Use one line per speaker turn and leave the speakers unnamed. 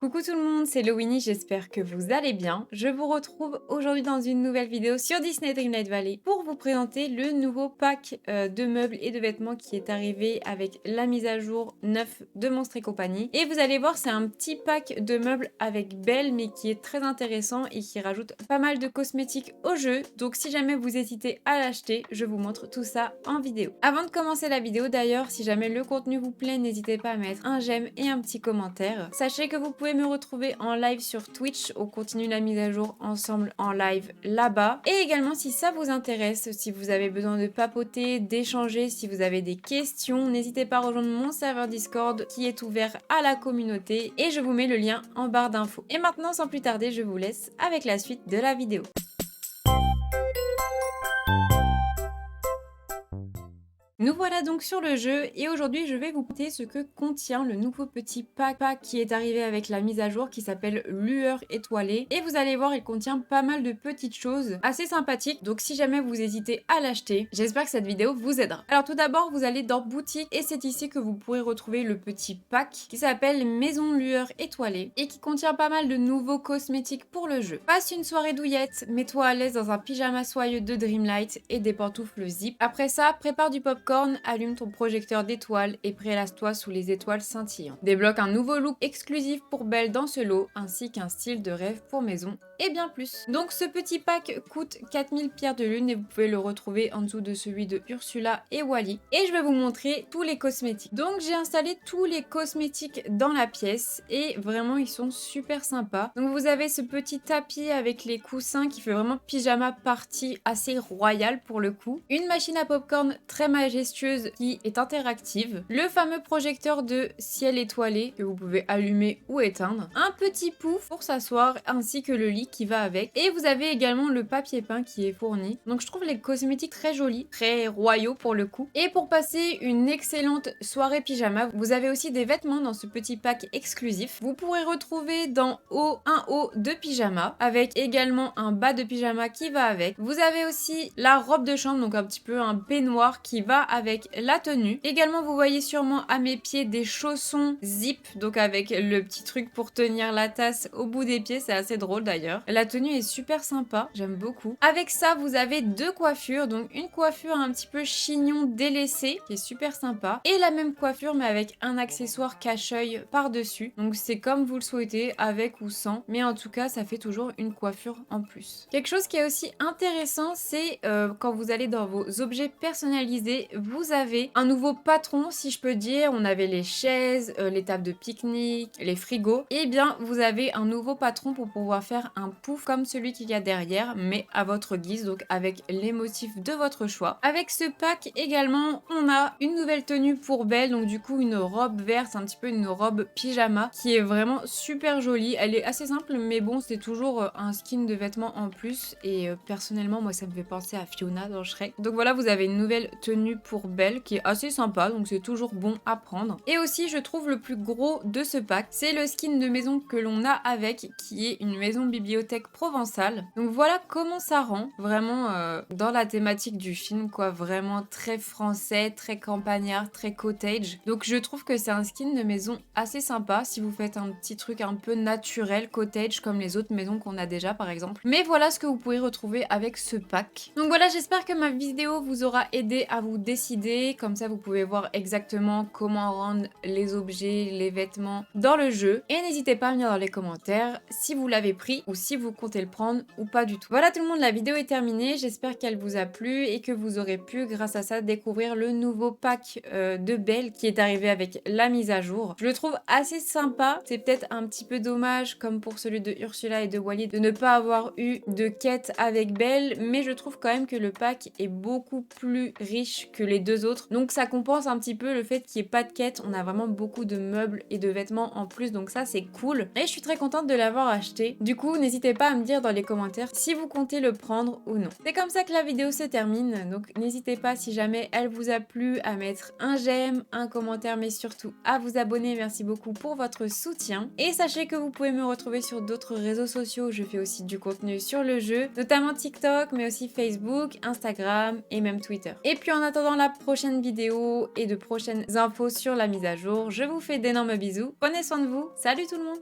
Coucou tout le monde, c'est Lowini, j'espère que vous allez bien. Je vous retrouve aujourd'hui dans une nouvelle vidéo sur Disney Dreamlight Valley pour vous présenter le nouveau pack de meubles et de vêtements qui est arrivé avec la mise à jour 9 de Monstres et compagnie. Et vous allez voir, c'est un petit pack de meubles avec Belle mais qui est très intéressant et qui rajoute pas mal de cosmétiques au jeu. Donc si jamais vous hésitez à l'acheter, je vous montre tout ça en vidéo. Avant de commencer la vidéo d'ailleurs, si jamais le contenu vous plaît, n'hésitez pas à mettre un j'aime et un petit commentaire. Sachez que vous pouvez me retrouver en live sur Twitch. On continue la mise à jour ensemble en live là-bas. Et également, si ça vous intéresse, si vous avez besoin de papoter, d'échanger, si vous avez des questions, n'hésitez pas à rejoindre mon serveur Discord qui est ouvert à la communauté et je vous mets le lien en barre d'infos. Et maintenant, sans plus tarder, je vous laisse avec la suite de la vidéo. Nous voilà donc sur le jeu et aujourd'hui je vais vous montrer ce que contient le nouveau petit pack qui est arrivé avec la mise à jour qui s'appelle Lueur étoilée et vous allez voir il contient pas mal de petites choses assez sympathiques, donc si jamais vous hésitez à l'acheter, j'espère que cette vidéo vous aidera. Alors tout d'abord vous allez dans boutique et c'est ici que vous pourrez retrouver le petit pack qui s'appelle Maison Lueur étoilée et qui contient pas mal de nouveaux cosmétiques pour le jeu. Passe une soirée douillette, mets-toi à l'aise dans un pyjama soyeux de Dreamlight et des pantoufles zip. Après ça, prépare du popcorn, allume ton projecteur d'étoiles et prélasse-toi sous les étoiles scintillantes. Débloque un nouveau look exclusif pour Belle dans ce lot, ainsi qu'un style de rêve pour maison et bien plus. Donc ce petit pack coûte 4000 pierres de lune et vous pouvez le retrouver en dessous de celui de Ursula et Wally. Et je vais vous montrer tous les cosmétiques. Donc j'ai installé tous les cosmétiques dans la pièce et vraiment ils sont super sympas. Donc vous avez ce petit tapis avec les coussins qui fait vraiment pyjama party assez royal pour le coup. Une machine à popcorn très majestueuse qui est interactive. Le fameux projecteur de ciel étoilé que vous pouvez allumer ou éteindre. Un petit pouf pour s'asseoir ainsi que le lit qui va avec. Et vous avez également le papier peint qui est fourni. Donc je trouve les cosmétiques très jolis, très royaux pour le coup. Et pour passer une excellente soirée pyjama, vous avez aussi des vêtements dans ce petit pack exclusif. Vous pourrez retrouver dans un haut de pyjama avec également un bas de pyjama qui va avec. Vous avez aussi la robe de chambre, donc un petit peu un peignoir qui va avec la tenue. Également vous voyez sûrement à mes pieds des chaussons zip, donc avec le petit truc pour tenir la tasse au bout des pieds, c'est assez drôle d'ailleurs. La tenue est super sympa, j'aime beaucoup. Avec ça, vous avez deux coiffures, donc une coiffure un petit peu chignon délaissé, qui est super sympa, et la même coiffure mais avec un accessoire cache-œil par-dessus. Donc c'est comme vous le souhaitez, avec ou sans, mais en tout cas, ça fait toujours une coiffure en plus. Quelque chose qui est aussi intéressant, c'est quand vous allez dans vos objets personnalisés, vous avez un nouveau patron, si je peux dire. On avait les chaises, les tables de pique-nique, les frigos, et bien vous avez un nouveau patron pour pouvoir faire un pouf comme celui qu'il y a derrière, mais à votre guise, donc avec les motifs de votre choix. Avec ce pack également, on a une nouvelle tenue pour Belle, donc du coup une robe verte, un petit peu une robe pyjama, qui est vraiment super jolie. Elle est assez simple, mais bon, c'est toujours un skin de vêtements en plus, et personnellement, moi ça me fait penser à Fiona dans Shrek. Donc voilà, vous avez une nouvelle tenue pour Belle, qui est assez sympa, donc c'est toujours bon à prendre. Et aussi, je trouve le plus gros de ce pack, c'est le skin de maison que l'on a avec, qui est une maison bibliothèque provençale. Donc voilà comment ça rend, vraiment dans la thématique du film, quoi, vraiment très français, très campagnard, très cottage. Donc je trouve que c'est un skin de maison assez sympa si vous faites un petit truc un peu naturel, cottage, comme les autres maisons qu'on a déjà par exemple. Mais voilà ce que vous pouvez retrouver avec ce pack. Donc voilà, j'espère que ma vidéo vous aura aidé à vous décider, comme ça vous pouvez voir exactement comment rendre les objets, les vêtements dans le jeu. Et n'hésitez pas à me dire dans les commentaires si vous l'avez pris ou si vous comptez le prendre ou pas du tout. Voilà tout le monde, la vidéo est terminée, j'espère qu'elle vous a plu et que vous aurez pu grâce à ça découvrir le nouveau pack de Belle qui est arrivé avec la mise à jour. Je le trouve assez sympa, c'est peut-être un petit peu dommage comme pour celui de Ursula et de Wally de ne pas avoir eu de quête avec Belle, mais je trouve quand même que le pack est beaucoup plus riche que les deux autres, donc ça compense un petit peu le fait qu'il n'y ait pas de quête. On a vraiment beaucoup de meubles et de vêtements en plus, donc ça c'est cool et je suis très contente de l'avoir acheté. Du coup, n'hésitez pas à me dire dans les commentaires si vous comptez le prendre ou non. C'est comme ça que la vidéo se termine, donc n'hésitez pas si jamais elle vous a plu à mettre un j'aime, un commentaire, mais surtout à vous abonner. Merci beaucoup pour votre soutien. Et sachez que vous pouvez me retrouver sur d'autres réseaux sociaux. Je fais aussi du contenu sur le jeu, notamment TikTok, mais aussi Facebook, Instagram et même Twitter. Et puis en attendant la prochaine vidéo et de prochaines infos sur la mise à jour, je vous fais d'énormes bisous. Prenez soin de vous. Salut tout le monde!